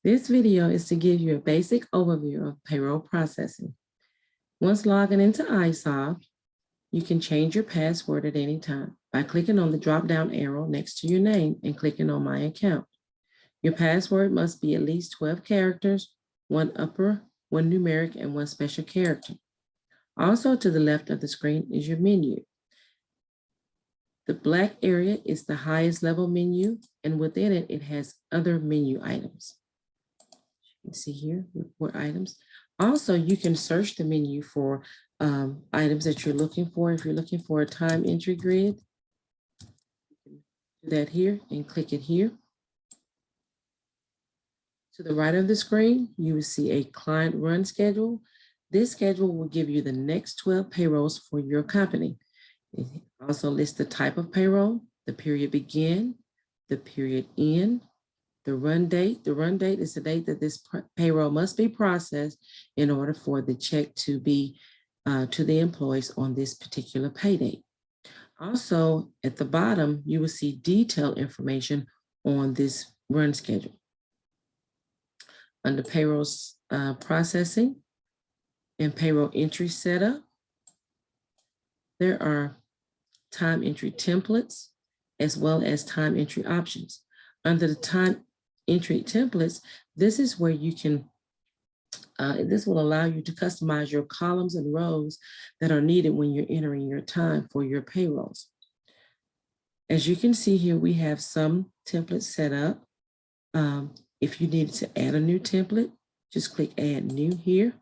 This video is to give you a basic overview of payroll processing. Once logging into iSolve, you can change your password at any time by clicking on the drop-down arrow next to your name and clicking on My Account. Your password must be at least 12 characters, one upper, one numeric, and one special character. Also to the left of the screen is your menu. The black area is the highest level menu, and within it, it has other menu items. You can see here, report items. Also, you can search the menu for items that you're looking for. If you're looking for a time entry grid, you can do that here and click it here. To the right of the screen, you will see a client run schedule. This schedule will give you the next 12 payrolls for your company. It also lists the type of payroll, the period begin, the period end, the run date. The run date is the date that this payroll must be processed in order for the check to be to the employees on this particular pay date. Also, at the bottom, you will see detailed information on this run schedule. Under payroll processing and payroll entry setup, there are time entry templates as well as time entry options. Under the time entry templates, this is where you can, this will allow you to customize your columns and rows that are needed when you're entering your time for your payrolls. As you can see here, we have some templates set up. If you need to add a new template, just click Add New here,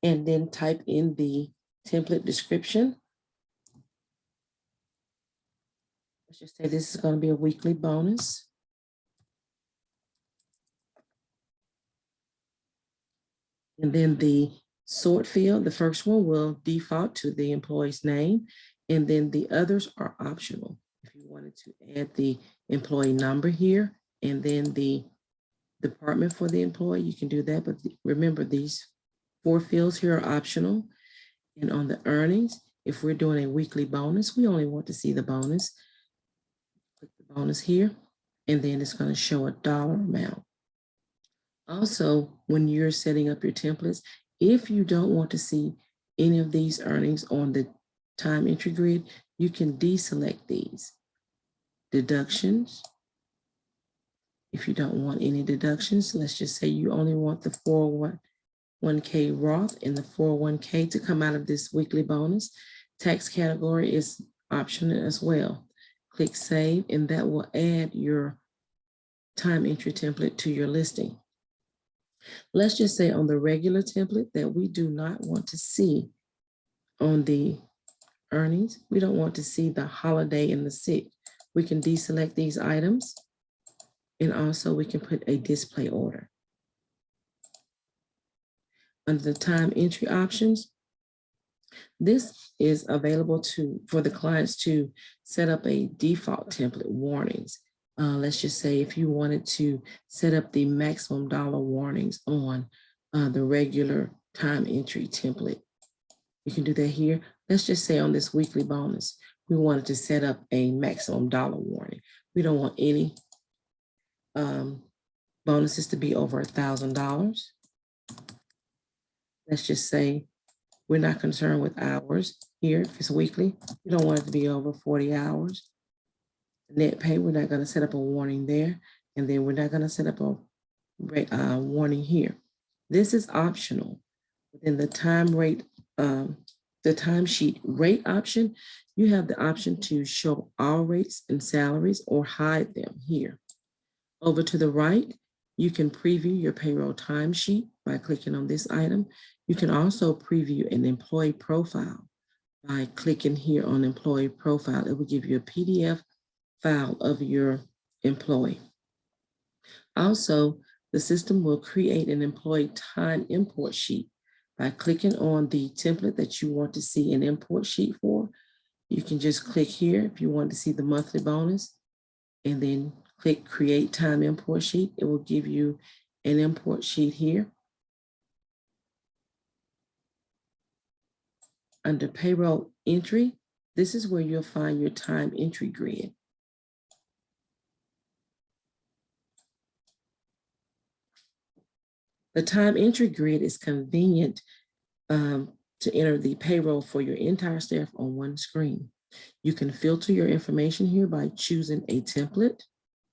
and then type in the template description. Let's just say this is going to be a weekly bonus. And then the sort field, the first one will default to the employee's name, and then the others are optional. If you wanted to add the employee number here, and then the department for the employee, you can do that. But remember, these 4 fields here are optional. And on the earnings, if we're doing a weekly bonus, we only want to see the bonus. Click the bonus here, and then it's going to show a dollar amount. Also, when you're setting up your templates, if you don't want to see any of these earnings on the time entry grid, you can deselect these. Deductions. If you don't want any deductions, let's just say you only want the 401k Roth and the 401k to come out of this weekly bonus. Tax category is optional as well. Click Save, and that will add your time entry template to your listing. Let's just say on the regular template that we do not want to see on the earnings, we don't want to see the holiday and the sick. We can deselect these items, and also we can put a display order. Under the time entry options, this is available for the clients to set up a default template warnings. Let's just say if you wanted to set up the maximum dollar warnings on the regular time entry template, you can do that here. Let's just say on this weekly bonus, we wanted to set up a maximum dollar warning. We don't want any bonuses to be over $1,000. Let's just say we're not concerned with hours here. If it's weekly, we don't want it to be over 40 hours. Net pay, we're not going to set up a warning there. And then we're not going to set up a warning here. This is optional. Within the timesheet rate option, you have the option to show all rates and salaries or hide them here. Over to the right, you can preview your payroll timesheet by clicking on this item. You can also preview an employee profile by clicking here on employee profile. It will give you a PDF file of your employee. Also, the system will create an employee time import sheet by clicking on the template that you want to see an import sheet for. You can just click here if you want to see the monthly bonus, and then click Create Time Import Sheet. It will give you an import sheet here. Under Payroll Entry, this is where you'll find your time entry grid. The time entry grid is convenient to enter the payroll for your entire staff on one screen. You can filter your information here by choosing a template.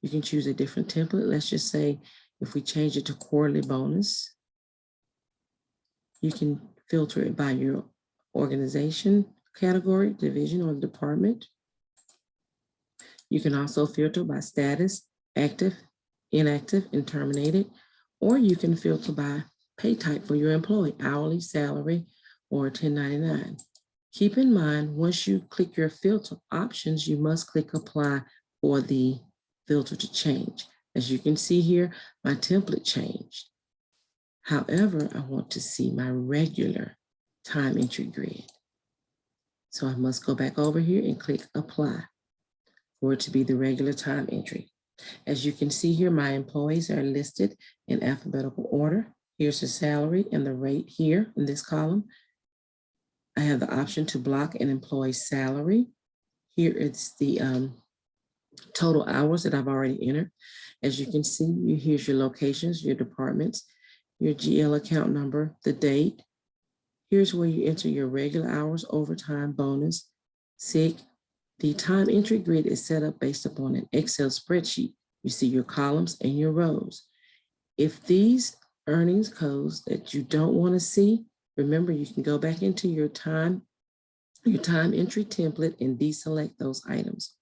You can choose a different template. Let's just say if we change it to quarterly bonus, you can filter it by your organization category, division, or department. You can also filter by status, active, inactive, and terminated, or you can filter by pay type for your employee, hourly, salary, or 1099. Keep in mind, once you click your filter options, you must click apply for the filter to change. As you can see here, my template changed. However, I want to see my regular time entry grid. So I must go back over here and click apply for it to be the regular time entry. As you can see here, my employees are listed in alphabetical order. Here's the salary and the rate here in this column. I have the option to block an employee's salary. Here it's the total hours that I've already entered. As you can see, here's your locations, your departments, your GL account number, the date. Here's where you enter your regular hours, overtime, bonus, sick. The time entry grid is set up based upon an Excel spreadsheet. You see your columns and your rows. If these earnings codes that you don't want to see, remember you can go back into your time entry template and deselect those items.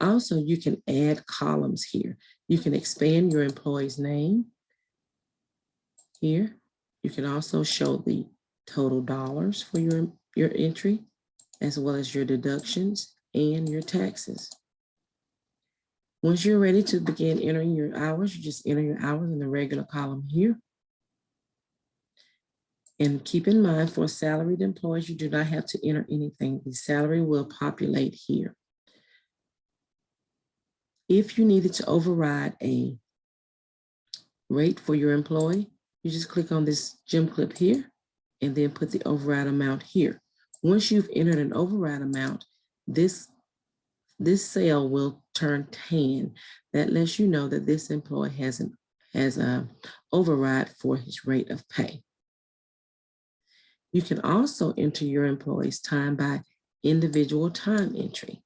Also, you can add columns here. You can expand your employee's name here. You can also show the total dollars for your entry, as well as your deductions and your taxes. Once you're ready to begin entering your hours, you just enter your hours in the regular column here. And keep in mind, for salaried employees, you do not have to enter anything. The salary will populate here. If you needed to override a rate for your employee, you just click on this gem clip here and then put the override amount here. Once you've entered an override amount, this cell will turn tan. That lets you know that this employee has an override for his rate of pay. You can also enter your employee's time by individual time entry.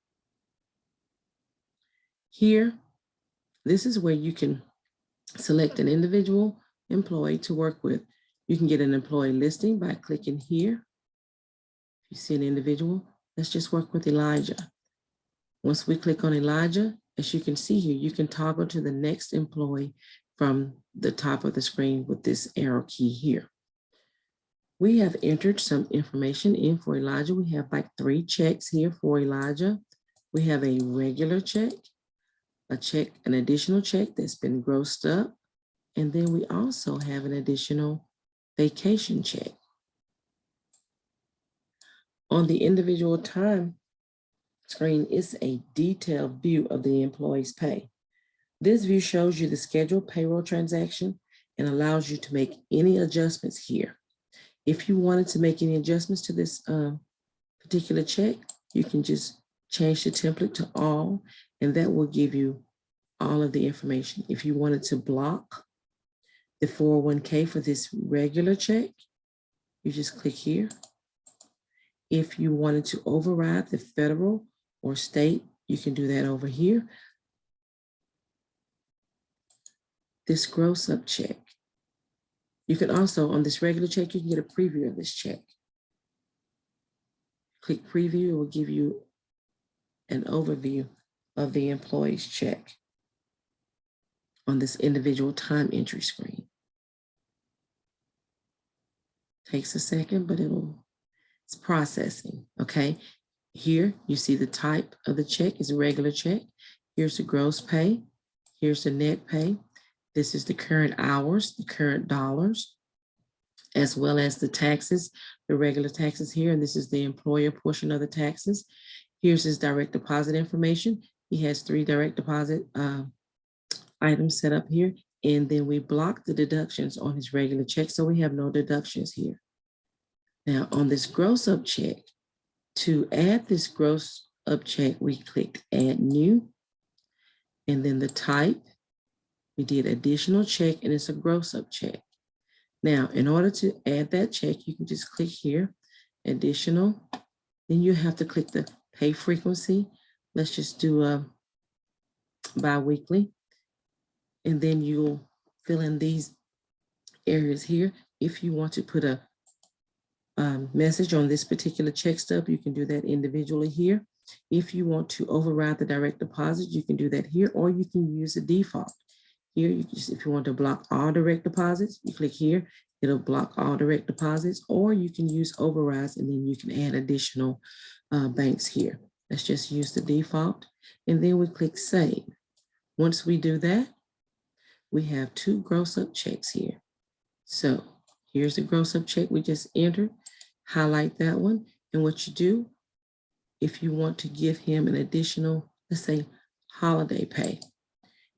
Here, this is where you can select an individual employee to work with. You can get an employee listing by clicking here. If you see an individual, let's just work with Elijah. Once we click on Elijah, as you can see here, you can toggle to the next employee from the top of the screen with this arrow key here. We have entered some information in for Elijah. We have like 3 checks here for Elijah. We have a regular check, an additional check that's been grossed up, and then we also have an additional vacation check. On the individual time screen is a detailed view of the employee's pay. This view shows you the scheduled payroll transaction and allows you to make any adjustments here. If you wanted to make any adjustments to this particular check, you can just change the template to all, and that will give you all of the information. If you wanted to block the 401k for this regular check, you just click here. If you wanted to override the federal or state, you can do that over here. This gross up check. You can also, on this regular check, you can get a preview of this check. Click preview, it will give you an overview of the employee's check on this individual time entry screen. Takes a second, but it's processing, okay? Here, you see the type of the check is a regular check. Here's the gross pay. Here's the net pay. This is the current hours, the current dollars, as well as the taxes, the regular taxes here. And this is the employer portion of the taxes. Here's his direct deposit information. He has 3 direct deposit items set up here. And then we block the deductions on his regular check, so we have no deductions here. Now on this gross up check, to add this gross up check, we clicked add new, and then the type, we did additional check, and it's a gross up check. Now, in order to add that check, you can just click here, additional. Then you have to click the pay frequency. Let's just do a bi-weekly. And then you'll fill in these areas here. If you want to put a message on this particular check stub, you can do that individually here. If you want to override the direct deposit, you can do that here, or you can use the default. Here, you just, if you want to block all direct deposits, you click here, it'll block all direct deposits, or you can use overrides and then you can add additional banks here. Let's just use the default, and then we click save. Once we do that, we have 2 gross up checks here. So here's the gross up check we just entered. Highlight that one, and what you do, if you want to give him an additional, let's say, holiday pay,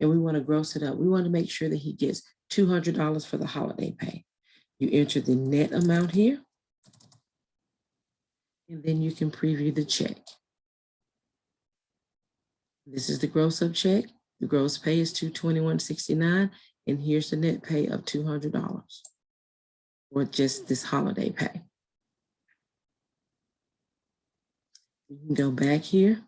and we want to gross it up, we want to make sure that he gets $200 for the holiday pay. You enter the net amount here, and then you can preview the check. This is the gross up check. The gross pay is $221.69, and here's the net pay of $200 for just this holiday pay. You can go back here.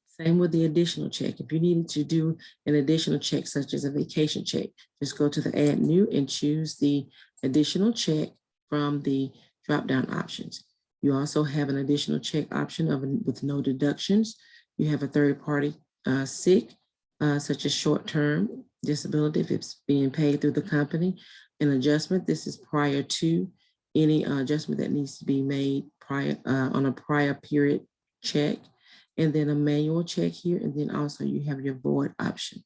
Same with the additional check. If you needed to do an additional check, such as a vacation check, just go to the Add New and choose the additional check from the drop-down options. You also have an additional check option with no deductions. You have a third-party sick, such as short-term disability, if it's being paid through the company. An adjustment, this is prior to any adjustment that needs to be made prior on a prior period check. And then a manual check here, and then also you have your void option.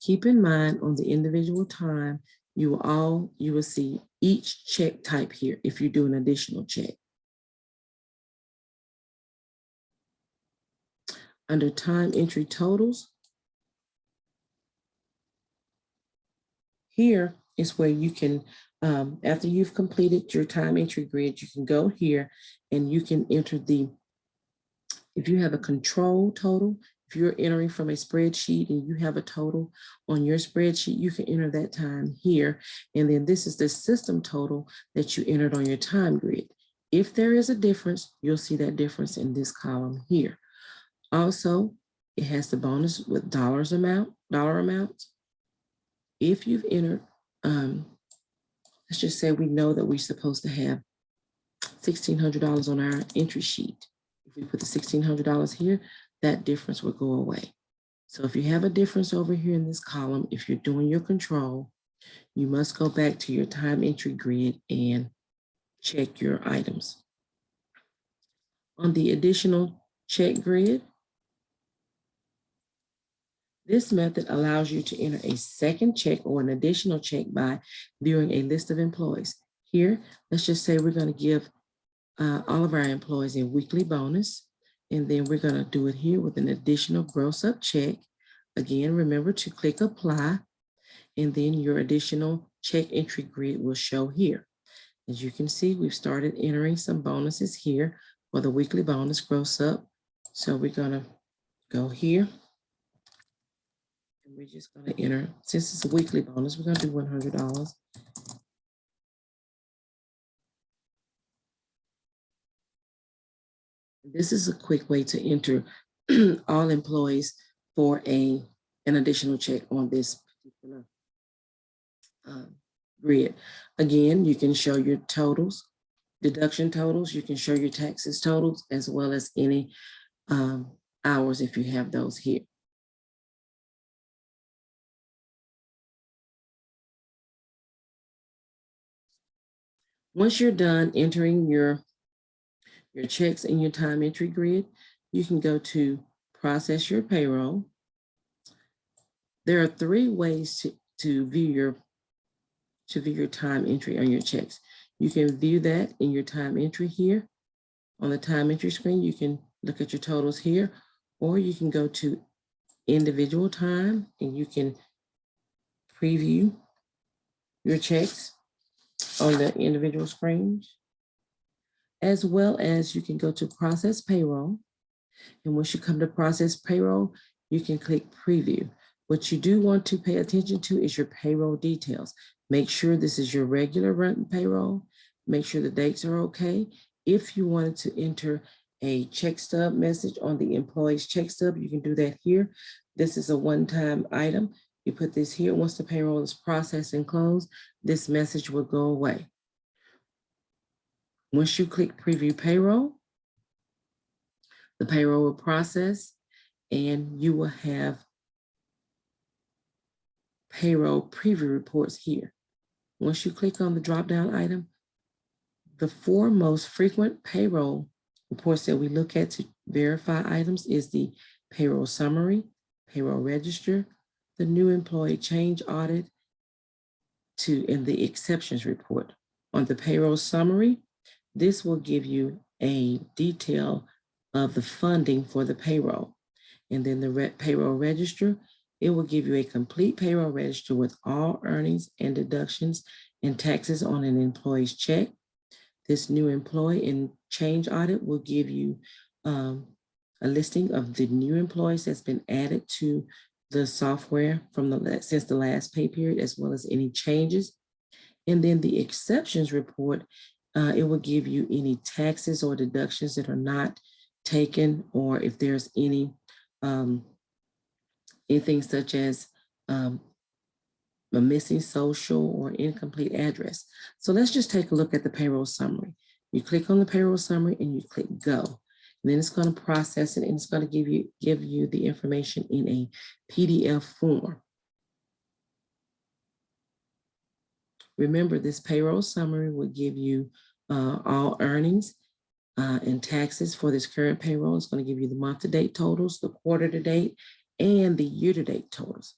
Keep in mind on the individual time, you will see each check type here if you do an additional check. Under time entry totals, here is where you can, after you've completed your time entry grid, you can go here and you can enter if you have a control total, if you're entering from a spreadsheet and you have a total on your spreadsheet, you can enter that time here. And then this is the system total that you entered on your time grid. If there is a difference, you'll see that difference in this column here. Also, it has the bonus with dollar amounts. If you've entered, let's just say we know that we're supposed to have $1,600 on our entry sheet. If we put the $1,600 here, that difference will go away. So if you have a difference over here in this column, if you're doing your control, you must go back to your time entry grid and check your items. On the additional check grid, this method allows you to enter a second check or an additional check by viewing a list of employees. Here, let's just say we're going to give all of our employees a weekly bonus, and then we're going to do it here with an additional gross up check. Again, remember to click apply, and then your additional check entry grid will show here. As you can see, we've started entering some bonuses here for the weekly bonus gross up. So we're going to go here. And we're just going to enter, since it's a weekly bonus, we're going to do $100. This is a quick way to enter all employees for an additional check on this particular grid. Again, you can show your totals, deduction totals, you can show your taxes totals, as well as any hours if you have those here. Once you're done entering your checks in your time entry grid, you can go to process your payroll. There are 3 ways to view your time entry on your checks. You can view that in your time entry here. On the time entry screen, you can look at your totals here, or you can go to individual time and you can preview your checks on the individual screens, as well as you can go to process payroll. And once you come to process payroll, you can click preview. What you do want to pay attention to is your payroll details. Make sure this is your regular run payroll. Make sure the dates are okay. If you wanted to enter a check stub message on the employee's check stub, you can do that here. This is a one-time item. You put this here. Once the payroll is processed and closed, this message will go away. Once you click Preview Payroll, the payroll will process and you will have payroll preview reports here. Once you click on the drop-down item, the 4 most frequent payroll reports that we look at to verify items is the payroll summary, payroll register, the new employee change audit, and the exceptions report. On the payroll summary, this will give you a detail of the funding for the payroll. And then the payroll register, it will give you a complete payroll register with all earnings and deductions and taxes on an employee's check. This new employee and change audit will give you a listing of the new employees that's been added to the software since the last pay period, as well as any changes. And then the exceptions report, it will give you any taxes or deductions that are not taken, or if there's anything such as a missing social or incomplete address. So let's just take a look at the payroll summary. You click on the payroll summary and you click go. And then it's going to process it and it's going to give you the information in a PDF form. Remember, this payroll summary will give you all earnings and taxes for this current payroll. It's going to give you the month-to-date totals, the quarter-to-date, and the year-to-date totals.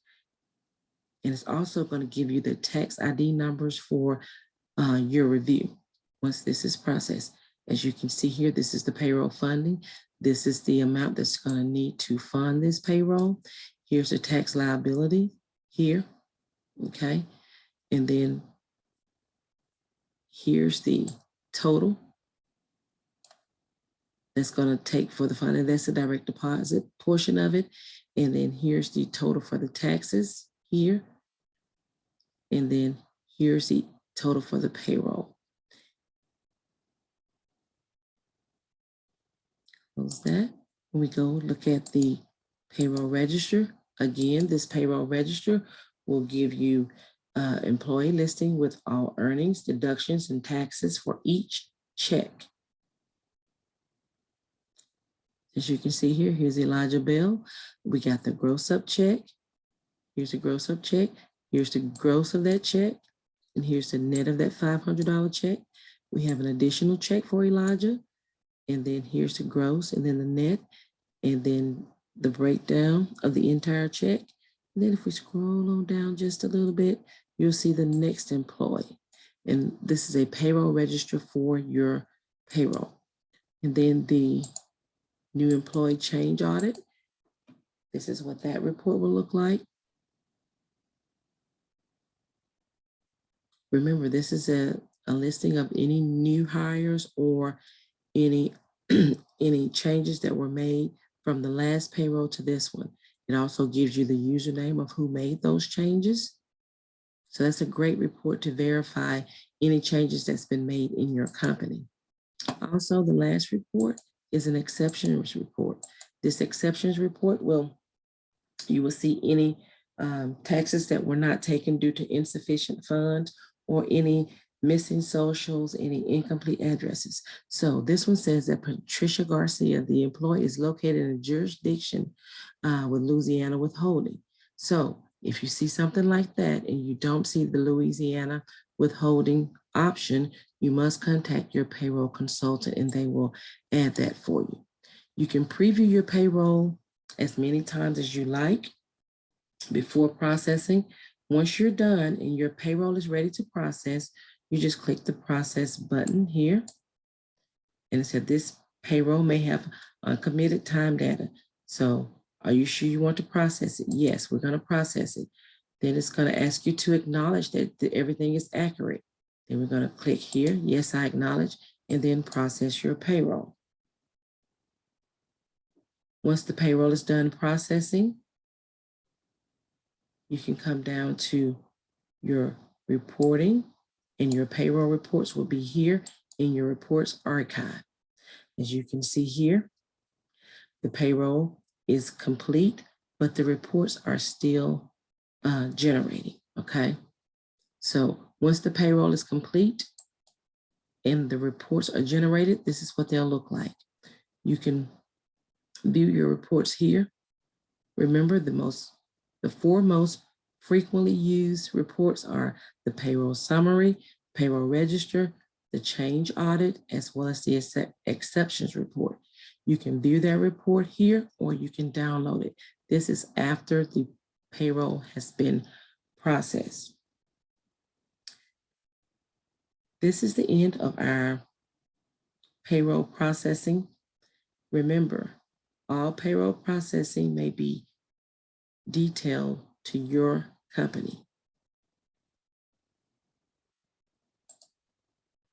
And it's also going to give you the tax ID numbers for your review once this is processed. As you can see here, this is the payroll funding. This is the amount that's going to need to fund this payroll. Here's the tax liability here, okay? And then here's the total that's going to take for the funding. That's the direct deposit portion of it. And then here's the total for the taxes here. And then here's the total for the payroll. Close that. When we go look at the payroll register, again, this payroll register will give you employee listing with all earnings, deductions, and taxes for each check. As you can see here, here's Elijah Bell. We got the gross up check. Here's the gross up check. Here's the gross of that check. And here's the net of that $500 check. We have an additional check for Elijah. And then here's the gross and then the net. And then the breakdown of the entire check. And then if we scroll on down just a little bit, you'll see the next employee. And this is a payroll register for your payroll. And then the new employee change audit. This is what that report will look like. Remember, this is a listing of any new hires or any, any changes that were made from the last payroll to this one. It also gives you the username of who made those changes. So that's a great report to verify any changes that's been made in your company. Also, the last report is an exceptions report. This exceptions report you will see any taxes that were not taken due to insufficient funds or any missing socials, any incomplete addresses. So this one says that Patricia Garcia, the employee, is located in a jurisdiction with Louisiana withholding. So if you see something like that and you don't see the Louisiana withholding option, you must contact your payroll consultant and they will add that for you. You can preview your payroll as many times as you like before processing. Once you're done and your payroll is ready to process, you just click the process button here. And it said this payroll may have uncommitted time data. So are you sure you want to process it? Yes, we're going to process it. Then it's going to ask you to acknowledge that everything is accurate. Then we're going to click here. Yes, I acknowledge, and then process your payroll. Once the payroll is done processing, You can come down to your reporting, and your payroll reports will be here in your reports archive. As you can see here, the payroll is complete, but the reports are still generating, okay? So once the payroll is complete and the reports are generated, this is what they'll look like. You can view your reports here. Remember, the four most frequently used reports are the payroll summary, payroll register, the change audit, as well as the exceptions report. You can view that report here, or you can download it. This is after the payroll has been processed. This is the end of our payroll processing. Remember, all payroll processing may be detailed to your company.